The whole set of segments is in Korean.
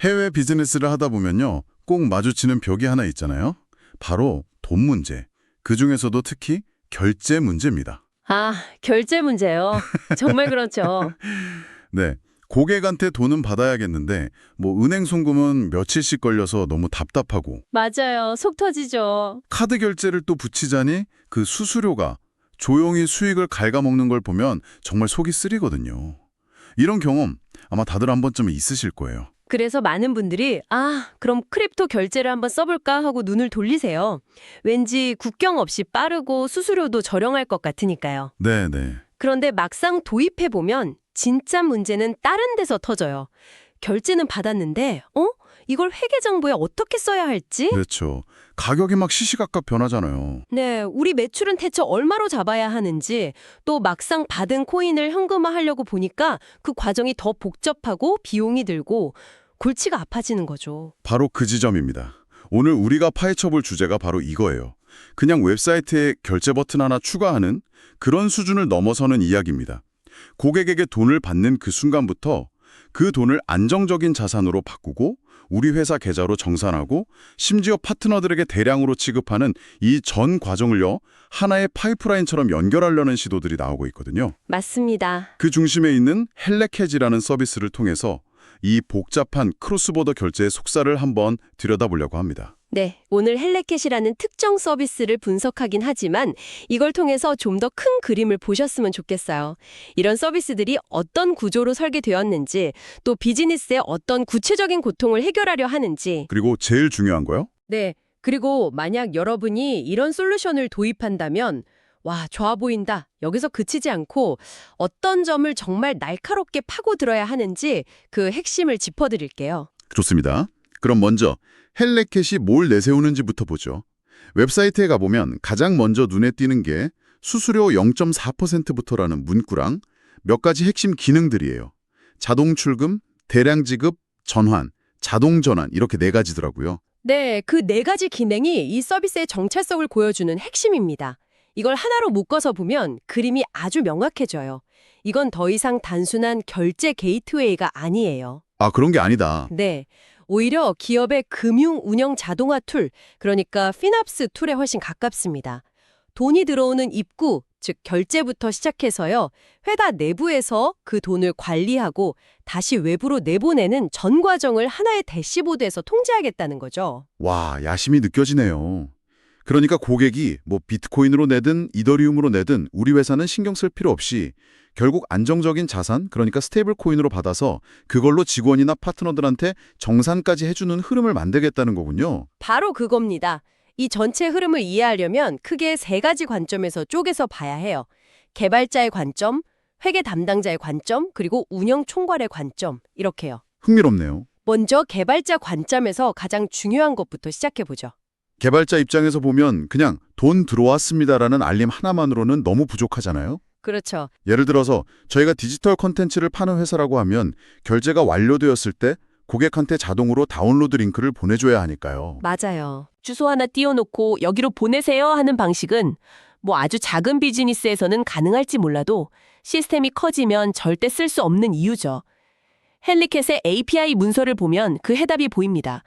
해외 비즈니스를 하다 보면요. 꼭 마주치는 벽이 하나 있잖아요. 바로 돈 문제. 그중에서도 특히 결제 문제입니다. 아, 결제 문제요. 정말 그렇죠. 네. 고객한테 돈은 받아야겠는데 은행 송금은 며칠씩 걸려서 너무 답답하고 맞아요. 속 터지죠. 카드 결제를 또 붙이자니 그 수수료가 조용히 수익을 갉아먹는 걸 보면 정말 속이 쓰리거든요. 이런 경험 아마 다들 한 번쯤은 있으실 거예요. 그래서 많은 분들이 그럼 크립토 결제를 한번 써볼까 하고 눈을 돌리세요. 왠지 국경 없이 빠르고 수수료도 저렴할 것 같으니까요. 네네. 그런데 막상 도입해보면 진짜 문제는 다른 데서 터져요. 결제는 받았는데 이걸 회계정보에 어떻게 써야 할지? 그렇죠. 가격이 막 시시각각 변하잖아요. 네, 우리 매출은 대체 얼마로 잡아야 하는지, 또 막상 받은 코인을 현금화하려고 보니까 그 과정이 더 복잡하고 비용이 들고 골치가 아파지는 거죠. 바로 그 지점입니다. 오늘 우리가 파헤쳐볼 주제가 바로 이거예요. 그냥 웹사이트에 결제 버튼 하나 추가하는 그런 수준을 넘어서는 이야기입니다. 고객에게 돈을 받는 그 순간부터 그 돈을 안정적인 자산으로 바꾸고 우리 회사 계좌로 정산하고 심지어 파트너들에게 대량으로 취급하는 이 전 과정을요. 하나의 파이프라인처럼 연결하려는 시도들이 나오고 있거든요. 맞습니다. 그 중심에 있는 헬레캐지라는 서비스를 통해서 이 복잡한 크로스보더 결제의 속살을 한번 들여다보려고 합니다. 네, 오늘 헬레캣이라는 특정 서비스를 분석하긴 하지만 이걸 통해서 좀 더 큰 그림을 보셨으면 좋겠어요. 이런 서비스들이 어떤 구조로 설계되었는지, 또 비즈니스의 어떤 구체적인 고통을 해결하려 하는지. 그리고 제일 중요한 거요? 네, 그리고 만약 여러분이 이런 솔루션을 도입한다면 와, 좋아 보인다. 여기서 그치지 않고 어떤 점을 정말 날카롭게 파고들어야 하는지 그 핵심을 짚어드릴게요. 좋습니다. 그럼 먼저 헬레캣이 뭘 내세우는지부터 보죠. 웹사이트에 가보면 가장 먼저 눈에 띄는 게 수수료 0.4%부터라는 문구랑 몇 가지 핵심 기능들이에요. 자동 출금, 대량 지급, 전환, 자동 전환 이렇게 네 가지더라고요. 네, 그 네 가지 기능이 이 서비스의 정체성을 보여주는 핵심입니다. 이걸 하나로 묶어서 보면 그림이 아주 명확해져요. 이건 더 이상 단순한 결제 게이트웨이가 아니에요. 아, 그런 게 아니다. 네, 오히려 기업의 금융 운영 자동화 툴, 그러니까 피납스 툴에 훨씬 가깝습니다. 돈이 들어오는 입구, 즉 결제부터 시작해서요. 회사 내부에서 그 돈을 관리하고 다시 외부로 내보내는 전 과정을 하나의 대시보드에서 통제하겠다는 거죠. 와, 야심이 느껴지네요. 그러니까 고객이 비트코인으로 내든 이더리움으로 내든 우리 회사는 신경 쓸 필요 없이 결국 안정적인 자산, 그러니까 스테이블 코인으로 받아서 그걸로 직원이나 파트너들한테 정산까지 해주는 흐름을 만들겠다는 거군요. 바로 그겁니다. 이 전체 흐름을 이해하려면 크게 세 가지 관점에서 쪼개서 봐야 해요. 개발자의 관점, 회계 담당자의 관점, 그리고 운영 총괄의 관점, 이렇게요. 흥미롭네요. 먼저 개발자 관점에서 가장 중요한 것부터 시작해보죠. 개발자 입장에서 보면 그냥 돈 들어왔습니다라는 알림 하나만으로는 너무 부족하잖아요. 그렇죠. 예를 들어서 저희가 디지털 콘텐츠를 파는 회사라고 하면 결제가 완료되었을 때 고객한테 자동으로 다운로드 링크를 보내줘야 하니까요. 맞아요. 주소 하나 띄워놓고 여기로 보내세요 하는 방식은 아주 작은 비즈니스에서는 가능할지 몰라도 시스템이 커지면 절대 쓸 수 없는 이유죠. 헬리캣의 API 문서를 보면 그 해답이 보입니다.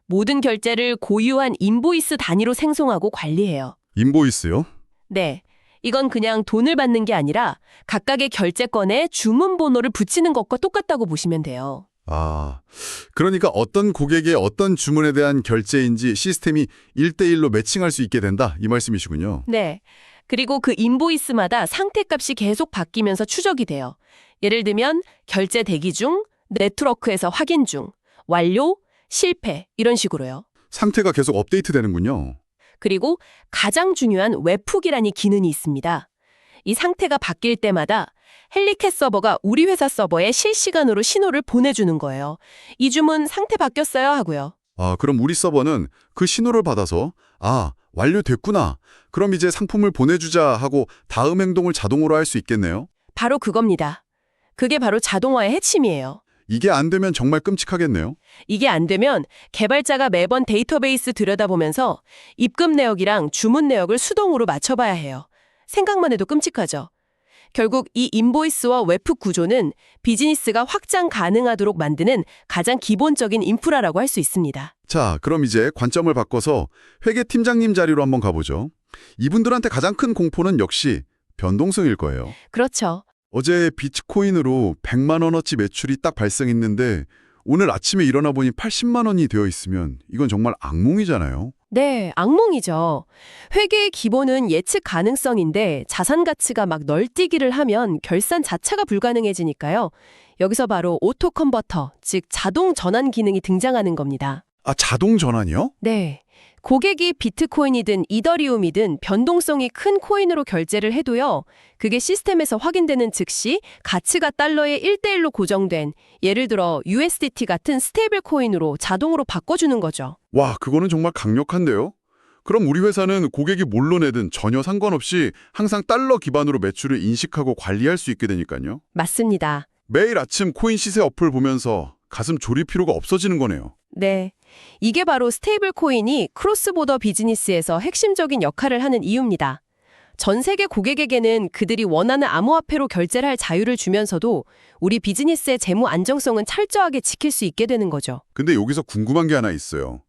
모든 결제를 고유한 인보이스 단위로 생성하고 관리해요. 인보이스요? 네. 이건 그냥 돈을 받는 게 아니라 각각의 결제건에 주문 번호를 붙이는 것과 똑같다고 보시면 돼요. 아, 그러니까 어떤 고객의 어떤 주문에 대한 결제인지 시스템이 1대1로 매칭할 수 있게 된다 이 말씀이시군요. 네. 그리고 그 인보이스마다 상태값이 계속 바뀌면서 추적이 돼요. 예를 들면 결제 대기 중, 네트워크에서 확인 중, 완료, 실패 이런 식으로요. 상태가 계속 업데이트 되는군요. 그리고 가장 중요한 웹훅이라는 기능이 있습니다. 이 상태가 바뀔 때마다 헬리캣 서버가 우리 회사 서버에 실시간으로 신호를 보내주는 거예요. 이 주문 상태 바뀌었어요 하고요. 아, 그럼 우리 서버는 그 신호를 받아서 완료됐구나. 그럼 이제 상품을 보내주자 하고 다음 행동을 자동으로 할 수 있겠네요. 바로 그겁니다. 그게 바로 자동화의 핵심이에요. 이게 안 되면 정말 끔찍하겠네요. 이게 안 되면 개발자가 매번 데이터베이스 들여다보면서 입금 내역이랑 주문 내역을 수동으로 맞춰봐야 해요. 생각만 해도 끔찍하죠. 결국 이 인보이스와 웹훅 구조는 비즈니스가 확장 가능하도록 만드는 가장 기본적인 인프라라고 할 수 있습니다. 자, 그럼 이제 관점을 바꿔서 회계팀장님 자리로 한번 가보죠. 이분들한테 가장 큰 공포는 역시 변동성일 거예요. 그렇죠. 어제 비트코인으로 100만 원어치 매출이 딱 발생했는데 오늘 아침에 일어나 보니 80만 원이 되어 있으면 이건 정말 악몽이잖아요. 네, 악몽이죠. 회계의 기본은 예측 가능성인데 자산 가치가 막 널뛰기를 하면 결산 자체가 불가능해지니까요. 여기서 바로 오토 컨버터, 즉 자동 전환 기능이 등장하는 겁니다. 아, 자동 전환이요? 네. 고객이 비트코인이든 이더리움이든 변동성이 큰 코인으로 결제를 해도요. 그게 시스템에서 확인되는 즉시 가치가 달러에 1대1로 고정된 예를 들어 USDT 같은 스테이블 코인으로 자동으로 바꿔주는 거죠. 와, 그거는 정말 강력한데요? 그럼 우리 회사는 고객이 뭘로 내든 전혀 상관없이 항상 달러 기반으로 매출을 인식하고 관리할 수 있게 되니까요. 맞습니다. 매일 아침 코인 시세 어플 보면서 가슴 졸일 필요가 없어지는 거네요. 네. 이게 바로 스테이블 코인이 크로스보더 비즈니스에서 핵심적인 역할을 하는 이유입니다. 전 세계 고객에게는 그들이 원하는 암호화폐로 결제를 할 자유를 주면서도 우리 비즈니스의 재무 안정성은 철저하게 지킬 수 있게 되는 거죠. 근데 여기서 궁금한 게 하나 있어요.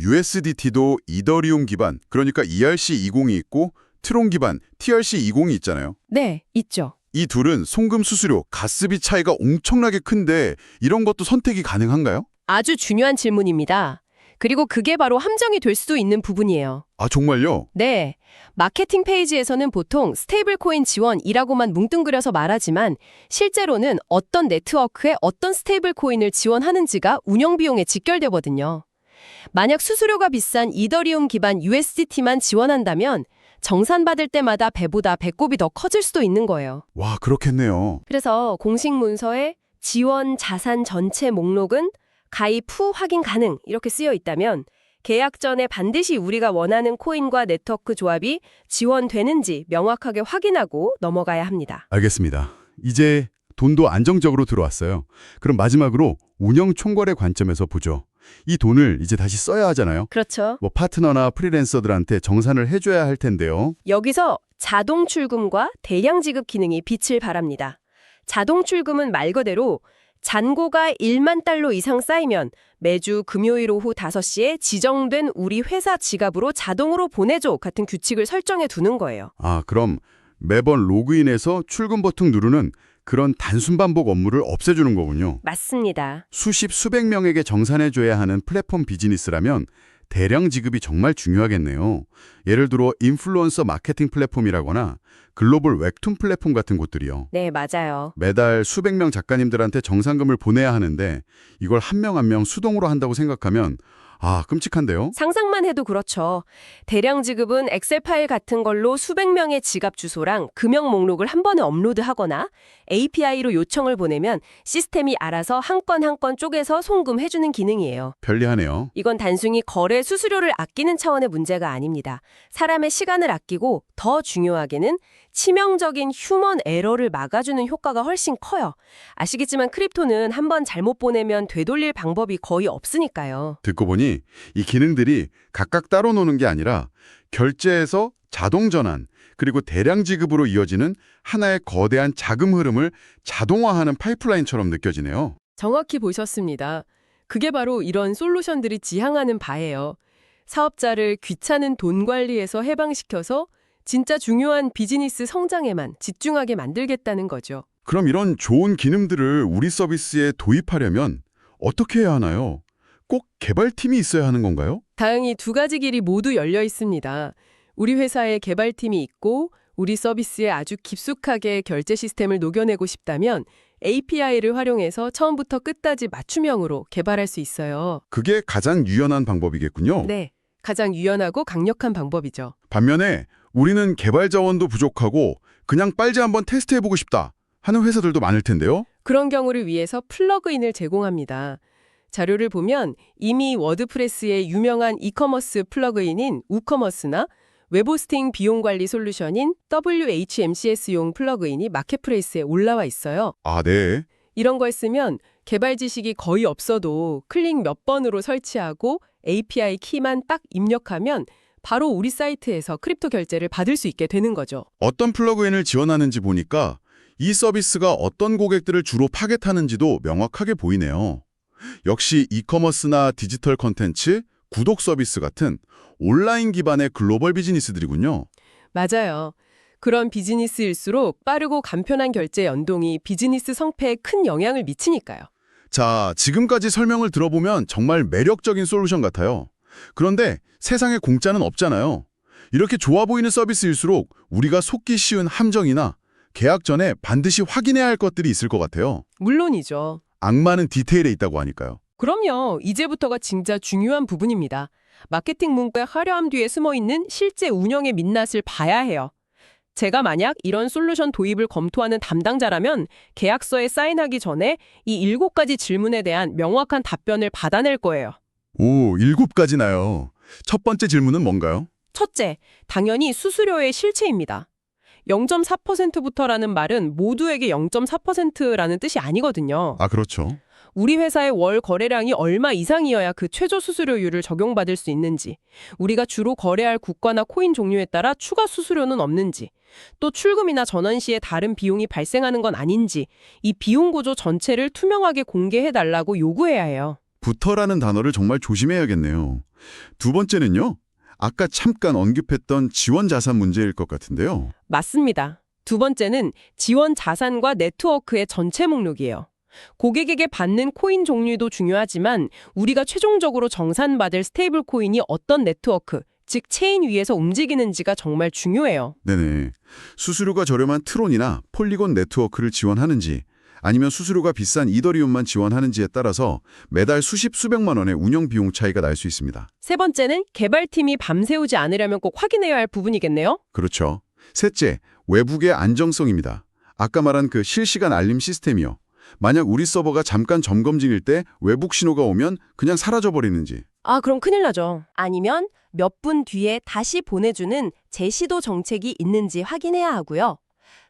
USDT도 이더리움 기반, 그러니까 ERC20이 있고 트론 기반, TRC20이 있잖아요. 네, 있죠. 이 둘은 송금 수수료, 가스비 차이가 엄청나게 큰데 이런 것도 선택이 가능한가요? 아주 중요한 질문입니다. 그리고 그게 바로 함정이 될 수도 있는 부분이에요. 아, 정말요? 네. 마케팅 페이지에서는 보통 스테이블 코인 지원이라고만 뭉뚱그려서 말하지만 실제로는 어떤 네트워크에 어떤 스테이블 코인을 지원하는지가 운영 비용에 직결되거든요. 만약 수수료가 비싼 이더리움 기반 USDT만 지원한다면 정산받을 때마다 배보다 배꼽이 더 커질 수도 있는 거예요. 와, 그렇겠네요. 그래서 공식 문서에 지원 자산 전체 목록은 가입 후 확인 가능 이렇게 쓰여 있다면 계약 전에 반드시 우리가 원하는 코인과 네트워크 조합이 지원되는지 명확하게 확인하고 넘어가야 합니다. 알겠습니다. 이제 돈도 안정적으로 들어왔어요. 그럼 마지막으로 운영 총괄의 관점에서 보죠. 이 돈을 이제 다시 써야 하잖아요. 그렇죠. 뭐 파트너나 프리랜서들한테 정산을 해줘야 할 텐데요. 여기서 자동 출금과 대량 지급 기능이 빛을 발합니다. 자동 출금은 말 그대로 잔고가 1만 달러 이상 쌓이면 매주 금요일 오후 5시에 지정된 우리 회사 지갑으로 자동으로 보내줘 같은 규칙을 설정해 두는 거예요. 아, 그럼 매번 로그인해서 출금 버튼 누르는 그런 단순 반복 업무를 없애주는 거군요. 맞습니다. 수십 수백 명에게 정산해줘야 하는 플랫폼 비즈니스라면 대량 지급이 정말 중요하겠네요. 예를 들어 인플루언서 마케팅 플랫폼이라거나 글로벌 웹툰 플랫폼 같은 곳들이요. 네, 맞아요. 매달 수백 명 작가님들한테 정산금을 보내야 하는데 이걸 한 명 한 명 수동으로 한다고 생각하면 아, 끔찍한데요? 상상만 해도 그렇죠. 대량 지급은 엑셀 파일 같은 걸로 수백 명의 지갑 주소랑 금형 목록을 한 번에 업로드하거나 API로 요청을 보내면 시스템이 알아서 한 건 한 건 쪼개서 송금해주는 기능이에요. 편리하네요. 이건 단순히 거래 수수료를 아끼는 차원의 문제가 아닙니다. 사람의 시간을 아끼고 더 중요하게는 치명적인 휴먼 에러를 막아주는 효과가 훨씬 커요. 아시겠지만 크립토는 한 번 잘못 보내면 되돌릴 방법이 거의 없으니까요. 듣고 보니 이 기능들이 각각 따로 노는 게 아니라 결제에서 자동 전환, 그리고 대량 지급으로 이어지는 하나의 거대한 자금 흐름을 자동화하는 파이프라인처럼 느껴지네요. 정확히 보셨습니다. 그게 바로 이런 솔루션들이 지향하는 바예요. 사업자를 귀찮은 돈 관리에서 해방시켜서 진짜 중요한 비즈니스 성장에만 집중하게 만들겠다는 거죠. 그럼 이런 좋은 기능들을 우리 서비스에 도입하려면 어떻게 해야 하나요? 꼭 개발팀이 있어야 하는 건가요? 다행히 두 가지 길이 모두 열려 있습니다. 우리 회사에 개발팀이 있고 우리 서비스에 아주 깊숙하게 결제 시스템을 녹여내고 싶다면 API를 활용해서 처음부터 끝까지 맞춤형으로 개발할 수 있어요. 그게 가장 유연한 방법이겠군요. 네, 가장 유연하고 강력한 방법이죠. 반면에 우리는 개발 자원도 부족하고 그냥 빨리 한번 테스트해보고 싶다 하는 회사들도 많을 텐데요. 그런 경우를 위해서 플러그인을 제공합니다. 자료를 보면 이미 워드프레스의 유명한 이커머스 플러그인인 우커머스나 웹호스팅 비용 관리 솔루션인 WHMCS용 플러그인이 마켓플레이스에 올라와 있어요. 아, 네. 이런 걸 쓰면 개발 지식이 거의 없어도 클릭 몇 번으로 설치하고 API 키만 딱 입력하면 바로 우리 사이트에서 크립토 결제를 받을 수 있게 되는 거죠. 어떤 플러그인을 지원하는지 보니까 이 서비스가 어떤 고객들을 주로 타겟하는지도 명확하게 보이네요. 역시 이커머스나 디지털 콘텐츠, 구독 서비스 같은 온라인 기반의 글로벌 비즈니스들이군요. 맞아요. 그런 비즈니스일수록 빠르고 간편한 결제 연동이 비즈니스 성패에 큰 영향을 미치니까요. 자, 지금까지 설명을 들어보면 정말 매력적인 솔루션 같아요. 그런데 세상에 공짜는 없잖아요. 이렇게 좋아 보이는 서비스일수록 우리가 속기 쉬운 함정이나 계약 전에 반드시 확인해야 할 것들이 있을 것 같아요. 물론이죠. 악마는 디테일에 있다고 하니까요. 그럼요. 이제부터가 진짜 중요한 부분입니다. 마케팅 문구의 화려함 뒤에 숨어있는 실제 운영의 민낯을 봐야 해요. 제가 만약 이런 솔루션 도입을 검토하는 담당자라면 계약서에 사인하기 전에 이 7가지 질문에 대한 명확한 답변을 받아낼 거예요. 오, 7가지나요. 첫 번째 질문은 뭔가요? 첫째, 당연히 수수료의 실체입니다. 0.4%부터라는 말은 모두에게 0.4%라는 뜻이 아니거든요. 아, 그렇죠. 우리 회사의 월 거래량이 얼마 이상이어야 그 최저 수수료율을 적용받을 수 있는지, 우리가 주로 거래할 국가나 코인 종류에 따라 추가 수수료는 없는지, 또 출금이나 전환 시에 다른 비용이 발생하는 건 아닌지, 이 비용 구조 전체를 투명하게 공개해달라고 요구해야 해요. 부터라는 단어를 정말 조심해야겠네요. 두 번째는요? 아까 잠깐 언급했던 지원 자산 문제일 것 같은데요. 맞습니다. 두 번째는 지원 자산과 네트워크의 전체 목록이에요. 고객에게 받는 코인 종류도 중요하지만 우리가 최종적으로 정산받을 스테이블 코인이 어떤 네트워크, 즉 체인 위에서 움직이는지가 정말 중요해요. 네네. 수수료가 저렴한 트론이나 폴리곤 네트워크를 지원하는지 아니면 수수료가 비싼 이더리움만 지원하는지에 따라서 매달 수십 수백만 원의 운영 비용 차이가 날 수 있습니다. 세 번째는 개발팀이 밤새우지 않으려면 꼭 확인해야 할 부분이겠네요. 그렇죠. 셋째, 외국의 안정성입니다. 아까 말한 그 실시간 알림 시스템이요. 만약 우리 서버가 잠깐 점검 중일 때 외국 신호가 오면 그냥 사라져버리는지. 아, 그럼 큰일 나죠. 아니면 몇 분 뒤에 다시 보내주는 재시도 정책이 있는지 확인해야 하고요.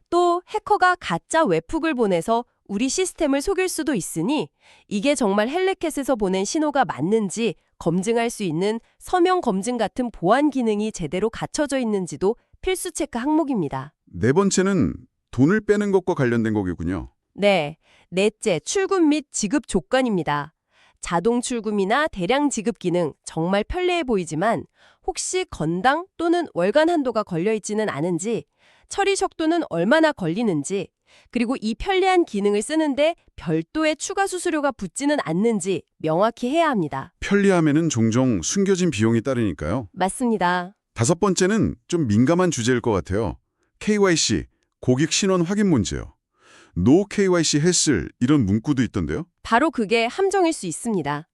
또 해커가 가짜 웹훅을 보내서 우리 시스템을 속일 수도 있으니 이게 정말 헬레켓에서 보낸 신호가 맞는지 검증할 수 있는 서명 검증 같은 보안 기능이 제대로 갖춰져 있는지도 필수 체크 항목입니다. 네 번째는 돈을 빼는 것과 관련된 거겠군요. 네, 넷째, 출금 및 지급 조건입니다. 자동 출금이나 대량 지급 기능 정말 편리해 보이지만 혹시 건당 또는 월간 한도가 걸려있지는 않은지, 처리 속도는 얼마나 걸리는지, 그리고 이 편리한 기능을 쓰는데 별도의 추가 수수료가 붙지는 않는지 명확히 해야 합니다. 편리함에는 종종 숨겨진 비용이 따르니까요. 맞습니다. 다섯 번째는 좀 민감한 주제일 것 같아요. KYC, 고객 신원 확인 문제요. No KYC 했을 이런 문구도 있던데요. 바로 그게 함정일 수 있습니다.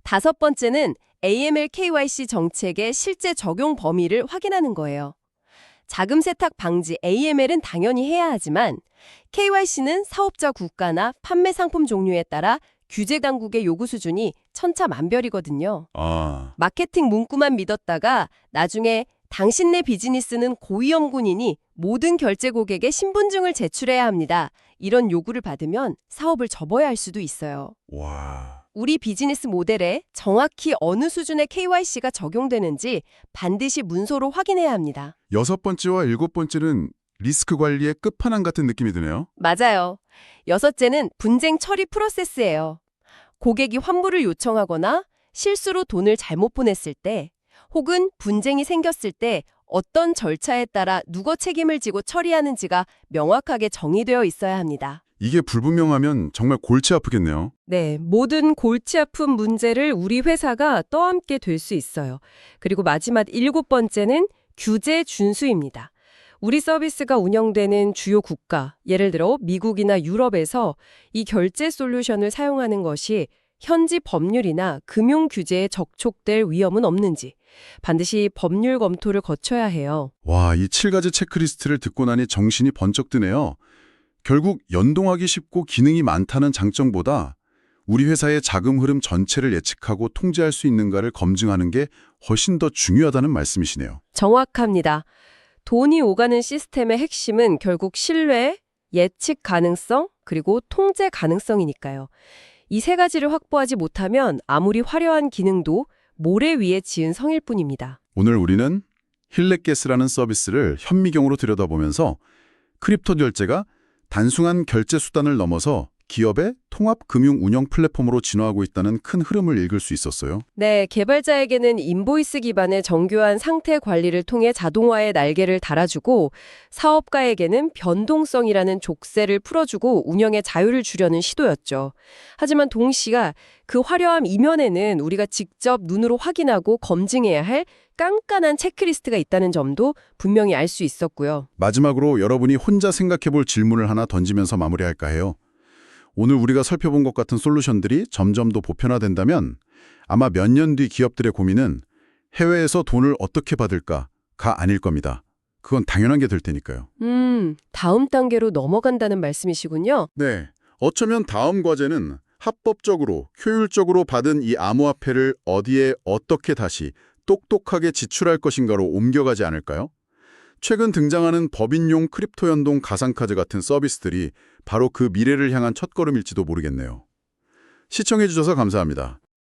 다섯 번째는 AML KYC 정책의 실제 적용 범위를 확인하는 거예요. 자금 세탁 방지 AML은 당연히 해야 하지만 KYC는 사업자 국가나 판매 상품 종류에 따라 규제 당국의 요구 수준이 천차만별이거든요. 아, 마케팅 문구만 믿었다가 나중에 당신네 비즈니스는 고위험군이니 모든 결제 고객의 신분증을 제출해야 합니다. 이런 요구를 받으면 사업을 접어야 할 수도 있어요. 와. 우리 비즈니스 모델에 정확히 어느 수준의 KYC가 적용되는지 반드시 문서로 확인해야 합니다. 여섯 번째와 일곱 번째는 리스크 관리의 끝판왕 같은 느낌이 드네요. 맞아요. 여섯째는 분쟁 처리 프로세스예요. 고객이 환불을 요청하거나 실수로 돈을 잘못 보냈을 때 혹은 분쟁이 생겼을 때 어떤 절차에 따라 누가 책임을 지고 처리하는지가 명확하게 정의되어 있어야 합니다. 이게 불분명하면 정말 골치 아프겠네요. 네, 모든 골치 아픈 문제를 우리 회사가 떠안게 될 수 있어요. 그리고 마지막 7번째는 규제 준수입니다. 우리 서비스가 운영되는 주요 국가, 예를 들어 미국이나 유럽에서 이 결제 솔루션을 사용하는 것이 현지 법률이나 금융 규제에 적촉될 위험은 없는지 반드시 법률 검토를 거쳐야 해요. 와, 이 7가지 체크리스트를 듣고 나니 정신이 번쩍 드네요. 결국 연동하기 쉽고 기능이 많다는 장점보다 우리 회사의 자금 흐름 전체를 예측하고 통제할 수 있는가를 검증하는 게 훨씬 더 중요하다는 말씀이시네요. 정확합니다. 돈이 오가는 시스템의 핵심은 결국 신뢰, 예측 가능성, 그리고 통제 가능성이니까요. 이 세 가지를 확보하지 못하면 아무리 화려한 기능도 모래 위에 지은 성일 뿐입니다. 오늘 우리는 힐렛게스라는 서비스를 현미경으로 들여다보면서 크립토 결제가 단순한 결제 수단을 넘어서 기업의 통합 금융 운영 플랫폼으로 진화하고 있다는 큰 흐름을 읽을 수 있었어요. 네, 개발자에게는 인보이스 기반의 정교한 상태 관리를 통해 자동화의 날개를 달아주고 사업가에게는 변동성이라는 족쇄를 풀어주고 운영의 자유를 주려는 시도였죠. 하지만 동시가 그 화려함 이면에는 우리가 직접 눈으로 확인하고 검증해야 할 깐깐한 체크리스트가 있다는 점도 분명히 알 수 있었고요. 마지막으로 여러분이 혼자 생각해볼 질문을 하나 던지면서 마무리할까 해요. 오늘 우리가 살펴본 것 같은 솔루션들이 점점 더 보편화된다면 아마 몇 년 뒤 기업들의 고민은 해외에서 돈을 어떻게 받을까가 아닐 겁니다. 그건 당연한 게 될 테니까요. 다음 단계로 넘어간다는 말씀이시군요. 네. 어쩌면 다음 과제는 합법적으로, 효율적으로 받은 이 암호화폐를 어디에 어떻게 다시 똑똑하게 지출할 것인가로 옮겨가지 않을까요? 최근 등장하는 법인용 크립토 연동 가상카드 같은 서비스들이 바로 그 미래를 향한 첫걸음일지도 모르겠네요. 시청해주셔서 감사합니다.